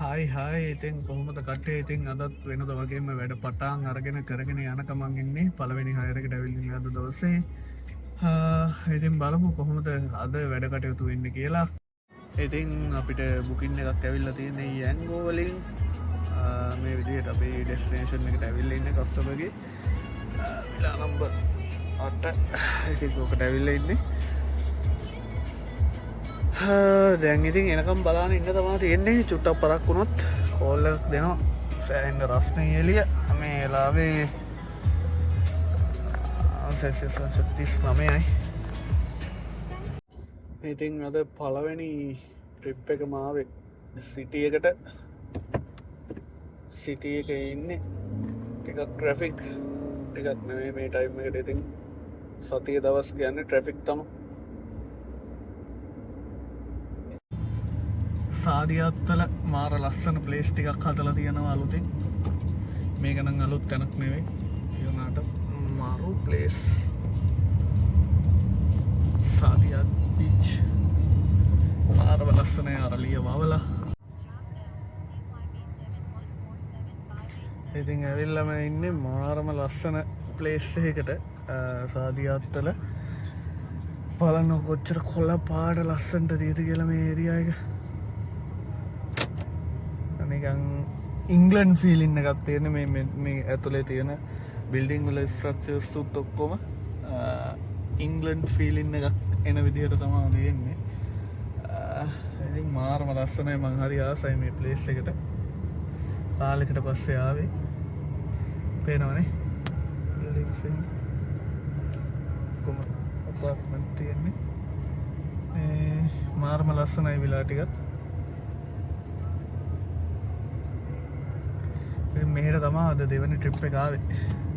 හයි ඉතින් කොහොමද කට්ටිය ඉතින් අදත් වෙනද වගේම වැඩ පටාන් අරගෙන කරගෙන යන ගමන් ඉන්නේ පළවෙනි හයරකට ඇවිල්ලින් අද දවසේ ඉතින් බලමු කොහොමද අද වැඩ කටයුතු වෙන්න කියලා. ඉතින් අපිට බුකින් එකක් ඇවිල්ලා තියෙන්නේ යැන්ගෝ වලින් මේ විදිහට අපි ඩෙස්ටිනේෂන් එකට ඇවිල්ලා ඉන්නේ කස්ටමර්ගේ විලා නම්බර් 8 ඉතින් ඔකට ඇවිල්ලා ඉන්නේ. දැන් ඉතින් එනකම් බලාන ඉන්න තමා තියෙන්නේ චුට්ටක් පරක් වුණොත් කෝල්ල දෙනවා සෑන්ඩ රස්නය එලිය මේ එලාවේ 39යි. ඉතින් අද පළවෙනි ට්‍රිප් එක මාවේ සිටියකට සිටිය එක ඉන්නේ ටිකක් ට්‍රැෆික් ටිකක් නෙමේ මේ ටයිම් එකට. ඉතින් සතිය දවස් ගන්න ට්‍රැෆික් තම සාධියත්තල මාර ලස්සන ප්ලේස් ටිකක් හදලා තියෙනවා අලුතින්. මේක නම් අලුත් තැනක් නෙවෙයි ඒ වුණාට මාරු ප්ලේස්. සාධියත් බීච් මාරම ලස්සනයි අරලිය වවලා. ඉතින් ඇවිල්ලාම ඉන්නේ මාරම ලස්සන ප්ලේස් එකකට සාධියත්තල. බලන්න කොච්චර කොළ පාට ලස්සනට තියෙද කියලා මේ ඒරියා එක. නිකන් ඉංග්ලන්ඩ් ෆීලින් එකක් තියෙන මේ ඇතුලේ තියෙන බිල්ඩිං වල ස්ට්‍රක්චර්ස් තුත් ඔක්කොම ඉංග්ලන්ඩ් ෆීලින් එකක් එන විදිහට තමයි තියෙන්නේ. ඉතින් මාරම ලස්සනයි. මං හරි ආසයි මේ ප්ලේස් එකට. කාලෙකට පස්සේ ආවේ. පේනවනේ බිල්ඩින්ග්ස් එක කොහොම අපාර්ට්මන්ට් තියෙන්නේ. මාරම ලස්සනයි විලා ටිකත්. මෙහෙට තමා අද දෙවනි ට්‍රිප් එක ආවේ.